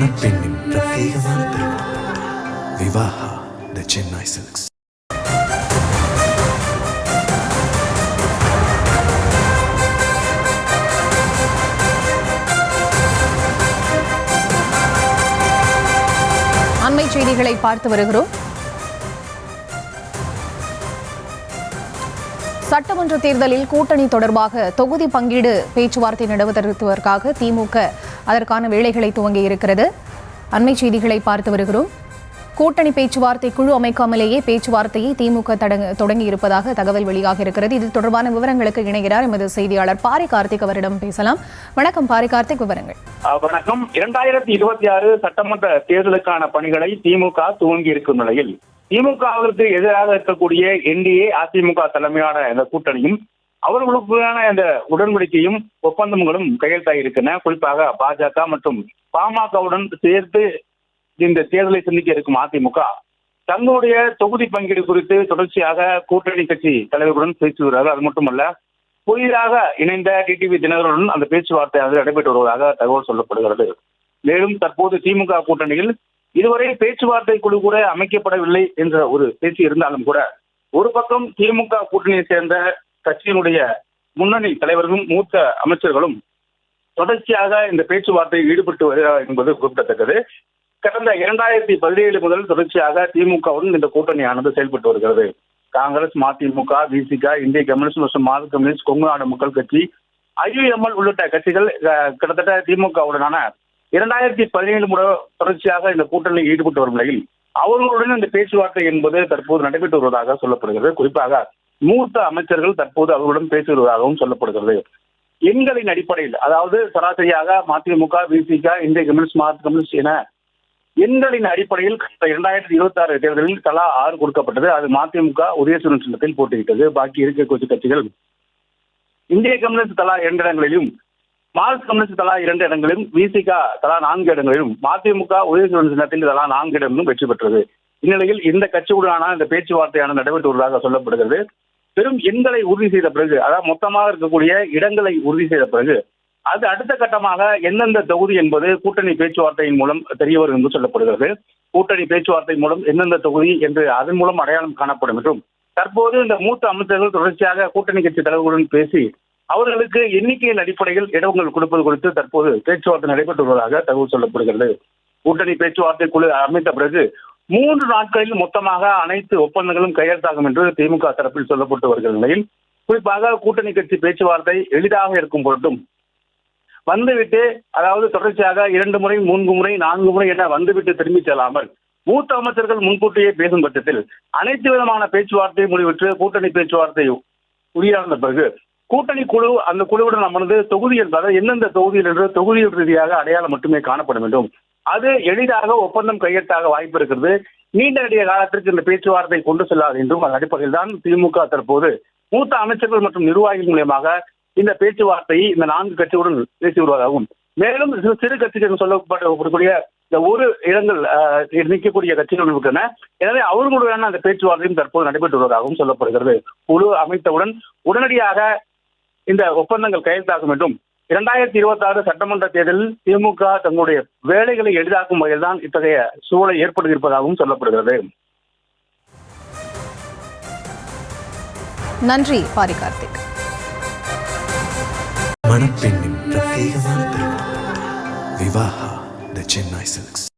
மணப்பெண்ணின் பிரத்யேகமான திருமணம். விவாஹா தி சென்னை சில்க்ஸ். அண்மை செய்திகளை பார்த்து வருகிறோம். சட்டமன்ற தேர்தலில் கூட்டணி தொடர்பாக தொகுதி பங்கீடு பேச்சுவார்த்தை நடத்துவதற்காக திமுக அதற்கான வேலைகளை துவங்கி இருக்கிறது. அண்மை செய்திகளை பார்த்து வருகிறோம். கூட்டணி பேச்சுவார்த்தை குழு அமைக்காமலேயே பேச்சுவார்த்தையை திமுக தொடங்கி இருப்பதாக தகவல் வெளியாக இருக்கிறது. இது தொடர்பான விவரங்களுக்கு இணைகிறார் எமது செய்தியாளர் பாரி கார்த்திக். அவரிடம் பேசலாம். வணக்கம் பாரி கார்த்திக், விவரங்கள். வணக்கம். 2026 சட்டமன்ற தேர்தலுக்கான பணிகளை திமுக துவங்கி இருக்கும் நிலையில் திமுகவிற்கு எதிராக இருக்கக்கூடிய என்டிஏ அதிமுக தலைமையான இந்த கூட்டணியும் அவர்களுக்கான இந்த உடன்படிக்கையும் ஒப்பந்தங்களும் கையெழுத்தாகியிருக்கின்றன. குறிப்பாக பாஜக மற்றும் பாமகவுடன் சேர்த்து இந்த தேர்தலை சந்திக்க இருக்கும் அதிமுக தங்களுடைய தொகுதி பங்கீடு குறித்து தொடர்ச்சியாக கூட்டணி கட்சி தலைவர்களுடன் பேசி வருகிறார்கள். அது மட்டுமல்ல, புதிதாக இணைந்த டிடிவி தினகரனுடன் அந்த பேச்சுவார்த்தை நடைபெற்று வருவதாக தகவல் சொல்லப்படுகிறது. மேலும் தற்போது திமுக கூட்டணியில் இதுவரை பேச்சுவார்த்தை குழு கூட அமைக்கப்படவில்லை என்ற ஒரு பேச்சு இருந்தாலும் கூட ஒரு பக்கம் திமுக கூட்டணியை சேர்ந்த கட்சியினுடைய முன்னணி தலைவர்களும் மூத்த அமைச்சர்களும் தொடர்ச்சியாக இந்த பேச்சுவார்த்தையில் ஈடுபட்டு வருகிறார் என்பது குறிப்பிடத்தக்கது. கடந்த 2017 முதல் தொடர்ச்சியாக திமுகவுடன் இந்த கூட்டணியானது செயல்பட்டு வருகிறது. காங்கிரஸ், மதிமுக, விசிக, இந்திய கம்யூனிஸ்ட் மற்றும் மார்க்சிஸ்ட் கம்யூனிஸ்ட், கொங்கு நாடு மக்கள் கட்சி, ஐயுஎம்எல் உள்ளிட்ட கட்சிகள் கிட்டத்தட்ட திமுகவுடனான 2017 முதல் தொடர்ச்சியாக இந்த கூட்டணியில் ஈடுபட்டு வரும் நிலையில் அவர்களுடன் இந்த பேச்சுவார்த்தை என்பது தற்போது நடைபெற்று வருவதாக சொல்லப்படுகிறது. குறிப்பாக மூத்த அமைச்சர்கள் தற்போது அவர்களுடன் பேசி வருவதாகவும் சொல்லப்படுகிறது. எண்களின் அடிப்படையில், அதாவது சராசரியாக மதிமுக, விசிக, இந்திய கம்யூனிஸ்ட், மார்க்சிஸ்ட் கம்யூனிஸ்ட் என எண்களின் அடிப்படையில் 2026 தேர்தலில் தலா 6 கொடுக்கப்பட்டது. அது மதிமுக உதயசூரன் சின்னத்தில் போட்டியிட்டது. பாக்கி இருக்கக்கூடிய கட்சிகள் இந்திய கம்யூனிஸ்ட் தலா 2 இடங்களிலும், மார்க்சிஸ்ட் கம்யூனிஸ்ட் தலா 2 இடங்களிலும், விசிக தலா 4 இடங்களிலும், மதிமுக உதயசூரன் சின்னத்தில் தலா 4 இடங்களிலும் வெற்றி பெற்றது. இந்நிலையில் இந்த கட்சியுடனான இந்த பேச்சுவார்த்தையான நடைபெற்று வருவதாக சொல்லப்படுகிறது. பெரும் எண்களை உறுதி செய்த பிறகு, அதாவது மொத்தமாக இருக்கக்கூடிய இடங்களை உறுதி செய்த பிறகு அது அடுத்த கட்டமாக எந்தெந்த தொகுதி என்பது கூட்டணி பேச்சுவார்த்தையின் மூலம் தெரிய வரும் என்று சொல்லப்படுகிறது. கூட்டணி பேச்சுவார்த்தை மூலம் எந்தெந்த தொகுதி என்று அதன் மூலம் அடையாளம் காணப்படும் என்றும் தற்போது இந்த மூத்த அமைச்சர்கள் தொடர்ச்சியாக கூட்டணி கட்சி தலைவர்களுடன் பேசி அவர்களுக்கு எண்ணிக்கையின் அடிப்படையில் இடங்கள் கொடுப்பது குறித்து தற்போது பேச்சுவார்த்தை நடைபெற்று வருவதாக தகவல் சொல்லப்படுகிறது. கூட்டணி பேச்சுவார்த்தை குழு அமைத்த பிறகு 3 நாட்களில் மொத்தமாக அனைத்து ஒப்பந்தங்களும் கையெழுத்தாகும் என்று திமுக தரப்பில் சொல்லப்பட்டு வருகிற நிலையில், குறிப்பாக கூட்டணி கட்சி பேச்சுவார்த்தை எளிதாக இருக்கும் பொருட்டும் வந்துவிட்டு, அதாவது தொடர்ச்சியாக 2 முறை 3 முறை 4 முறை என வந்துவிட்டு திரும்பி செல்லாமல் மூத்த அமைச்சர்கள் முன்கூட்டியே பேசும் பட்சத்தில் அனைத்து விதமான பேச்சுவார்த்தை முடிவிட்டு கூட்டணி பேச்சுவார்த்தை உரியார்ந்த பிறகு கூட்டணி குழு அந்த குழுவுடன் அமர்ந்து தொகுதி என்பதை எந்தெந்த தொகுதியில் என்று தொகுதியில் ரீதியாக அடையாளம் மட்டுமே காணப்பட வேண்டும். அது எளிதாக ஒப்பந்தம் கையெழுத்தாக வாய்ப்பு இருக்கிறது. நீண்ட நெடிய காலத்திற்கு இந்த பேச்சுவார்த்தை கொண்டு செல்லாது என்றும் அதன் அடிப்படையில் தான் திமுக தற்போது மூத்த அமைச்சர்கள் மற்றும் நிர்வாகிகள் மூலமாக இந்த பேச்சுவார்த்தையை இந்த 4 கட்சியுடன் பேசி வருவதாகவும், மேலும் சிறு கட்சிகள் சொல்லப்படக்கூடிய இந்த ஒரு இடங்கள் நிற்கக்கூடிய கட்சிகள் இருக்கின்றன. எனவே அவர்களுடனான அந்த பேச்சுவார்த்தையும் தற்போது நடைபெற்று வருவதாகவும் சொல்லப்படுகிறது. குழு அமைத்தவுடன் உடனடியாக இந்த ஒப்பந்தங்கள் கையெழுத்தாகும் என்றும் 2026 சட்டமன்ற தேர்தலில் திமுக தங்களுடைய வேலைகளை எளிதாக்கும் வகையில் தான் இத்தகைய சூழலை ஏற்படுத்தியிருப்பதாகவும் சொல்லப்படுகிறது. நன்றி பாரி கார்த்திக். மணப்பெண்ணின் பிரத்யேகமான திருமணம். விவாஹா தி சென்னை சில்க்ஸ்.